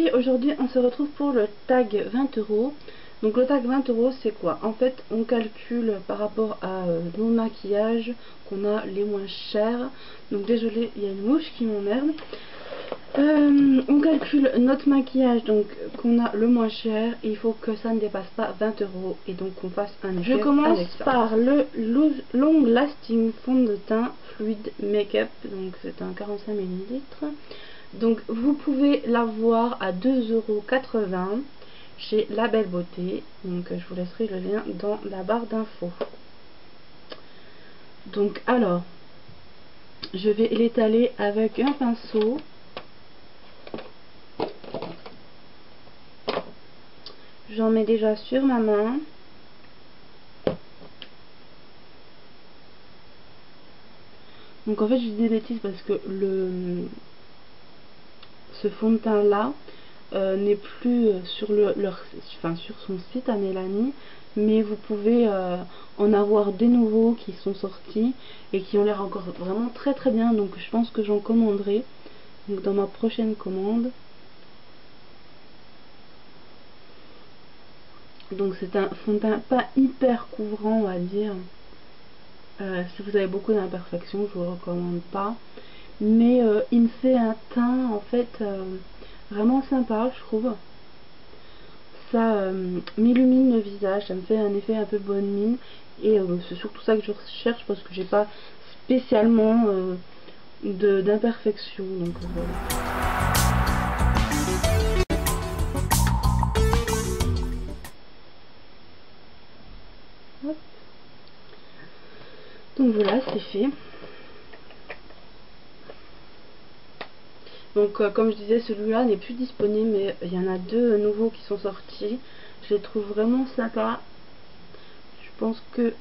puis aujourd'hui on se retrouve pour le tag 20 €. Donc le tag 20 € c'est quoi? En fait on calcule par rapport à nos maquillages qu'on a les moins chers. Donc désolé, il y a une mouche qui m'emmerde. On calcule notre maquillage donc qu'on a le moins cher et il faut que ça ne dépasse pas 20 € et donc qu'on fasse un effet. Je commence par le Long Lasting fond de teint fluide make-up, donc c'est un 45 ml. Donc vous pouvez l'avoir à 2,80 € chez La Belle Beauté, donc je vous laisserai le lien dans la barre d'infos. Donc alors je vais l'étaler avec un pinceau. J'en mets déjà sur ma main. Donc en fait je dis des bêtises parce que ce fond de teint là n'est plus sur sur son site à Mélanie, mais vous pouvez en avoir des nouveaux qui sont sortis et qui ont l'air encore vraiment très très bien, donc je pense que j'en commanderai donc dans ma prochaine commande. Donc c'est un fond de teint pas hyper couvrant, on va dire. Si vous avez beaucoup d'imperfections, je vous le recommande pas. Mais il me fait un teint en fait vraiment sympa, je trouve. Ça m'illumine le visage, ça me fait un effet un peu bonne mine. Et c'est surtout ça que je recherche parce que j'ai pas spécialement d'imperfections. Donc voilà. Donc voilà, c'est fait. Donc comme je disais, celui-là n'est plus disponible, mais il y en a deux nouveaux qui sont sortis. Je les trouve vraiment sympas. Je pense que,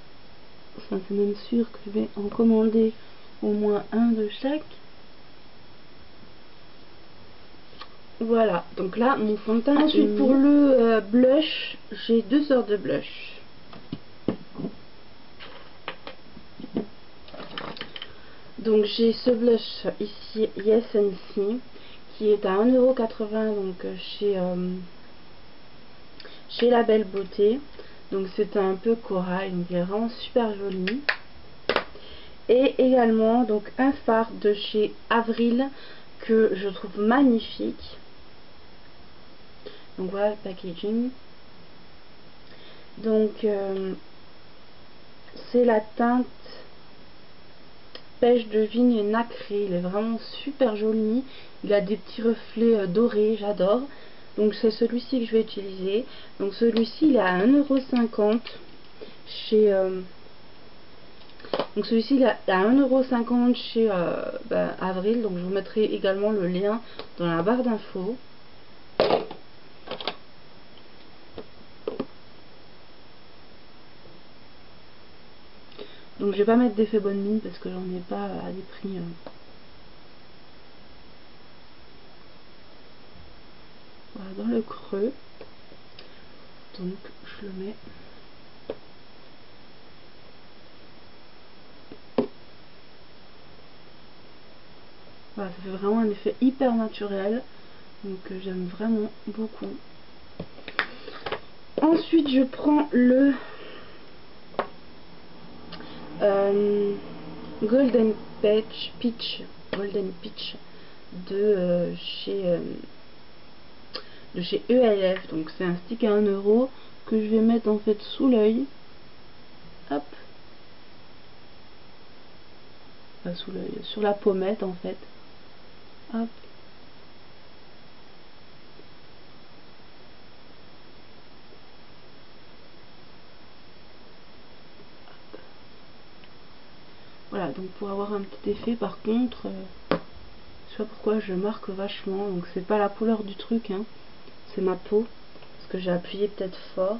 enfin c'est même sûr que je vais en commander au moins un de chaque. Voilà, donc là mon fond de teint. Ensuite pour le blush, j'ai deux sortes de blush. Donc j'ai ce blush ici, Yes and See, qui est à 1,80 € donc chez La Belle Beauté. Donc c'est un peu corail, donc il est vraiment super joli. Et également donc un fard de chez Avril que je trouve magnifique. Donc voilà le packaging. Donc c'est la teinte pêche de vigne nacrée. Il est vraiment super joli. Il a des petits reflets dorés, j'adore. Donc c'est celui-ci que je vais utiliser. Donc celui-ci il est à 1,50 € chez donc celui-ci il est à 1,50 € chez Avril. Donc je vous mettrai également le lien dans la barre d'infos. Donc je vais pas mettre d'effet bonne mine parce que j'en ai pas à des prix voilà, dans le creux. Donc je le mets. Voilà, ça fait vraiment un effet hyper naturel. Donc j'aime vraiment beaucoup. Ensuite je prends le Golden Peach de chez ELF. Donc c'est un stick à 1 € que je vais mettre en fait sous l'œil. Hop. Pas sous l'œil, sur la pommette en fait. Hop. Voilà, donc pour avoir un petit effet, par contre, je sais pas pourquoi je marque vachement, donc c'est pas la couleur du truc, hein, c'est ma peau, parce que j'ai appuyé peut-être fort.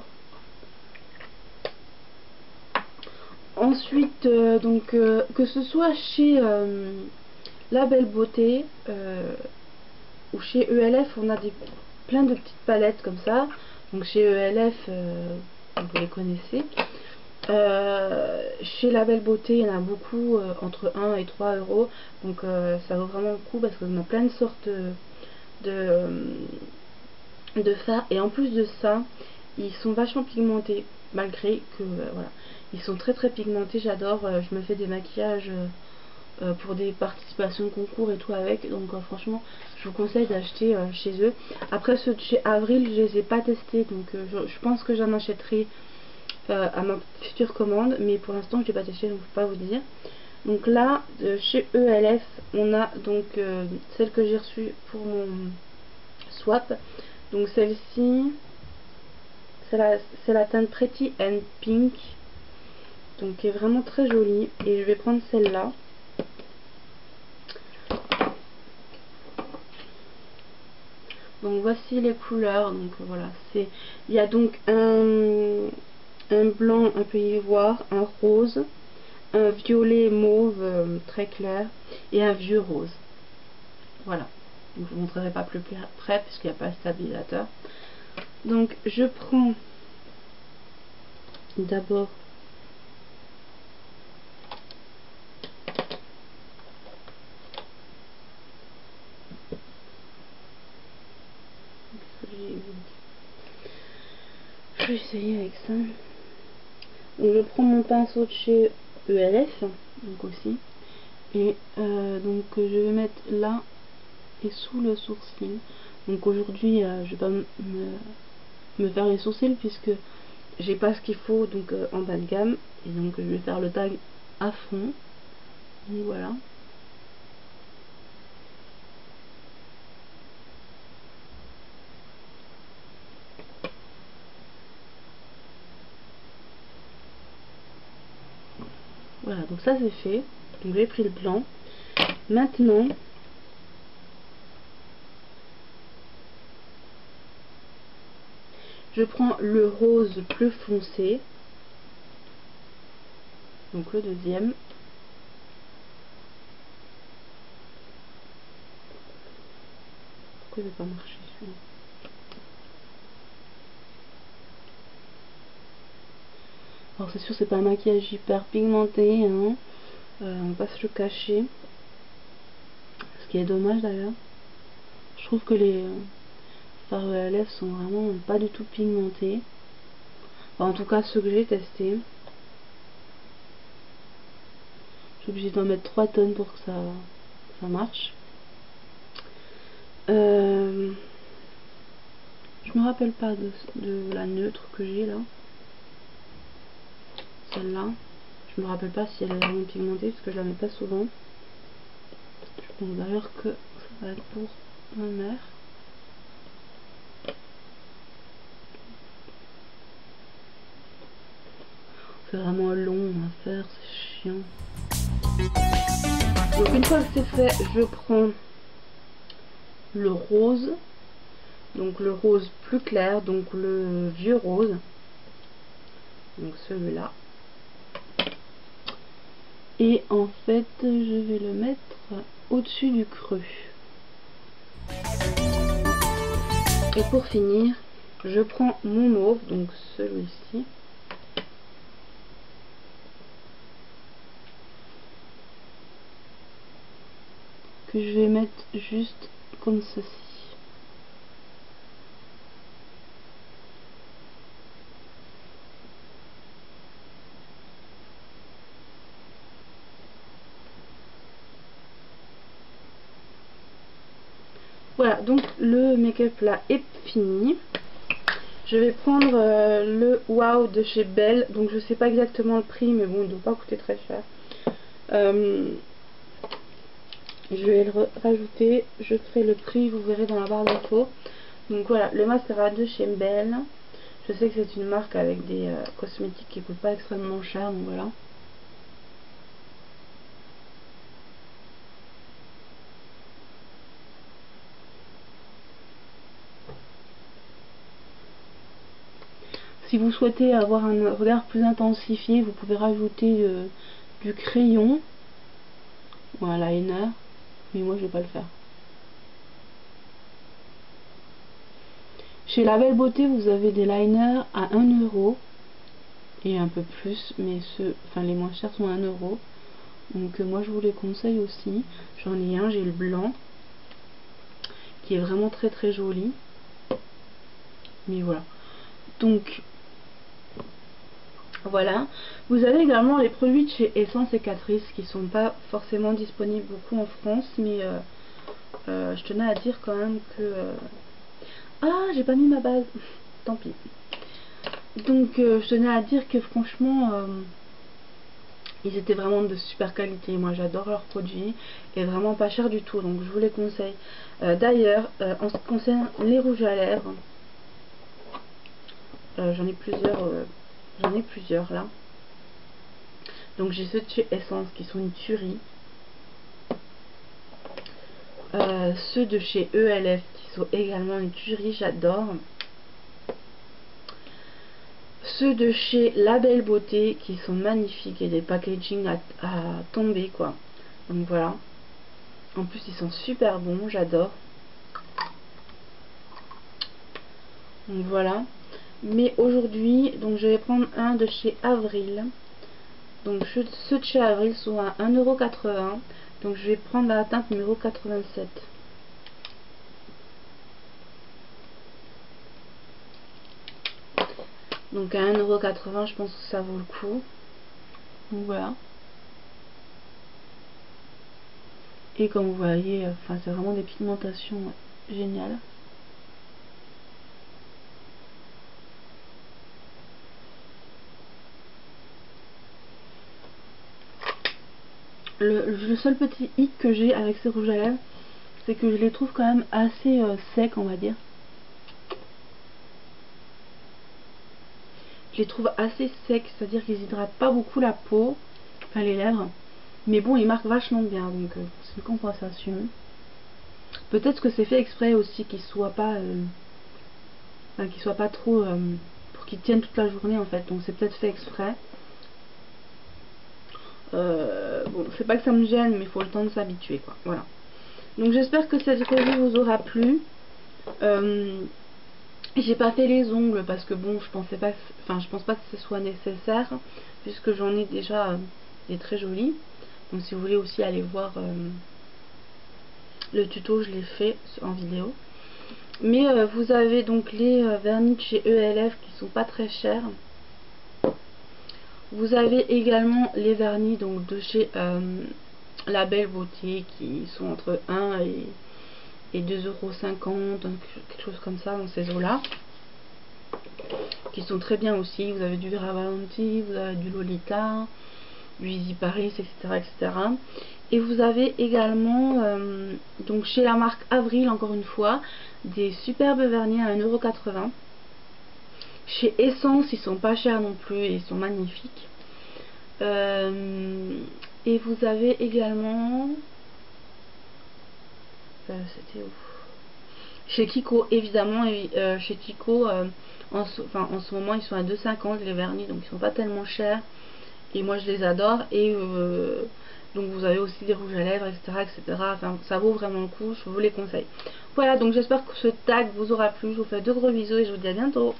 Ensuite, donc que ce soit chez La Belle Beauté ou chez ELF, on a plein de petites palettes comme ça. Donc chez ELF, vous les connaissez. Chez La Belle Beauté, il y en a beaucoup entre 1 et 3 €. Donc ça vaut vraiment le coup parce qu'on a plein de sortes de de fard. Et en plus de ça, ils sont vachement pigmentés, malgré que voilà, ils sont très très pigmentés. J'adore, je me fais des maquillages pour des participations de concours et tout avec, donc franchement je vous conseille d'acheter chez eux. Après ceux de chez Avril, je les ai pas testés, donc je pense que j'en achèterai à ma future commande, mais pour l'instant je l'ai pas testé, donc je peux pas vous dire. Donc là chez ELF on a donc celle que j'ai reçue pour mon swap. Donc celle-ci c'est la teinte Pretty and Pink, donc qui est vraiment très jolie, et je vais prendre celle-là. Donc voici les couleurs. Donc voilà, il y a donc un blanc un peu ivoire, un rose, un violet mauve très clair et un vieux rose. Voilà, donc je vous montrerai pas plus près puisqu'il n'y a pas de stabilisateur. Donc je prends d'abord je vais essayer avec ça. Donc je prends mon pinceau de chez ELF, donc aussi, et donc je vais mettre là et sous le sourcil. Donc aujourd'hui je vais pas me faire les sourcils puisque j'ai pas ce qu'il faut donc en bas de gamme, et donc je vais faire le tag à fond. Donc voilà. Voilà, donc ça c'est fait. Donc j'ai pris le blanc. Maintenant je prends le rose plus foncé, donc le deuxième. Pourquoi il ne veut pas marcher celui-là? Alors c'est sûr c'est pas un maquillage hyper pigmenté, hein. On va pas se le cacher. Ce qui est dommage d'ailleurs. Je trouve que les fards à lèvres sont vraiment pas du tout pigmentés. Enfin, en tout cas ceux que j'ai testés. Je suis obligée d'en mettre 3 tonnes pour que ça marche. Je me rappelle pas de la neutre que j'ai là. Celle-là. Je me rappelle pas si elle est vraiment pigmentée parce que je la mets pas souvent. Je pense d'ailleurs que ça va être pour ma mère. C'est vraiment long à faire, c'est chiant. Donc une fois que c'est fait, je prends le rose. Donc le rose plus clair, donc le vieux rose. Donc celui-là. Et en fait, je vais le mettre au-dessus du creux. Et pour finir, je prends mon mauve, donc celui-ci. Que je vais mettre juste comme ceci. Voilà, donc le make-up là est fini. Je vais prendre le Wow de chez Belle. Donc je sais pas exactement le prix, mais bon, il ne doit pas coûter très cher. Je vais le rajouter. Je ferai le prix, vous verrez dans la barre d'infos. Donc voilà, le mascara de chez Belle. Je sais que c'est une marque avec des cosmétiques qui ne coûtent pas extrêmement cher, donc voilà. Si vous souhaitez avoir un regard plus intensifié, vous pouvez rajouter du crayon ou un liner, mais moi je vais pas le faire. Chez La Belle Beauté, vous avez des liners à 1 € et un peu plus, mais les moins chers sont à 1 €. Donc moi je vous les conseille aussi. J'en ai un, j'ai le blanc qui est vraiment très très joli. mais voilà. Donc voilà. Vous avez également les produits de chez Essence et Catrice qui sont pas forcément disponibles beaucoup en France, mais je tenais à dire quand même que ah, j'ai pas mis ma base. Tant pis. Donc je tenais à dire que franchement ils étaient vraiment de super qualité. Moi j'adore leurs produits et vraiment pas cher du tout, donc je vous les conseille. D'ailleurs en ce qui concerne les rouges à lèvres, j'en ai plusieurs là. Donc j'ai ceux de chez Essence qui sont une tuerie. Ceux de chez ELF qui sont également une tuerie, j'adore. Ceux de chez La Belle Beauté qui sont magnifiques et des packaging à tomber quoi. Donc voilà. En plus ils sont super bons, j'adore. Donc voilà. Mais aujourd'hui, donc je vais prendre un de chez Avril. Donc ceux de chez Avril sont à 1,80 €. Donc je vais prendre la teinte numéro 87. Donc à 1,80 €, je pense que ça vaut le coup. Donc voilà. Et comme vous voyez, enfin c'est vraiment des pigmentations géniales. Le seul petit hic que j'ai avec ces rouges à lèvres, c'est que je les trouve quand même assez secs, on va dire. Je les trouve assez secs, c'est-à-dire qu'ils hydratent pas beaucoup la peau, enfin les lèvres. Mais bon, ils marquent vachement bien, donc c'est une compensation. Peut-être que c'est fait exprès aussi qu'ils soient pas, enfin, qu'ils soient pas trop, pour qu'ils tiennent toute la journée en fait. Donc c'est peut-être fait exprès. Bon, c'est pas que ça me gêne, mais il faut le temps de s'habituer, quoi. Voilà. Donc j'espère que cette revue vous aura plu. J'ai pas fait les ongles parce que bon, je pensais pas, enfin je pense pas que ce soit nécessaire puisque j'en ai déjà des très jolis. Donc si vous voulez aussi aller voir le tuto, je l'ai fait en vidéo. Mais vous avez donc les vernis de chez ELF qui sont pas très chers. Vous avez également les vernis donc de chez La Belle Beauté qui sont entre 1 et 2,50 €, quelque chose comme ça dans ces eaux là, qui sont très bien aussi. Vous avez du Vera Valenti, vous avez du Lolita, du Easy Paris, etc., etc. Et vous avez également donc chez la marque Avril, encore une fois, des superbes vernis à 1,80 €. Chez Essence, ils sont pas chers non plus et ils sont magnifiques. Et vous avez également c'était où, chez Kiko évidemment. Et chez Kiko en ce moment ils sont à 2,50 € les vernis, donc ils sont pas tellement chers et moi je les adore. Et donc vous avez aussi des rouges à lèvres, etc., etc. Enfin ça vaut vraiment le coup, je vous les conseille. Voilà, donc j'espère que ce tag vous aura plu. Je vous fais de gros bisous et je vous dis à bientôt.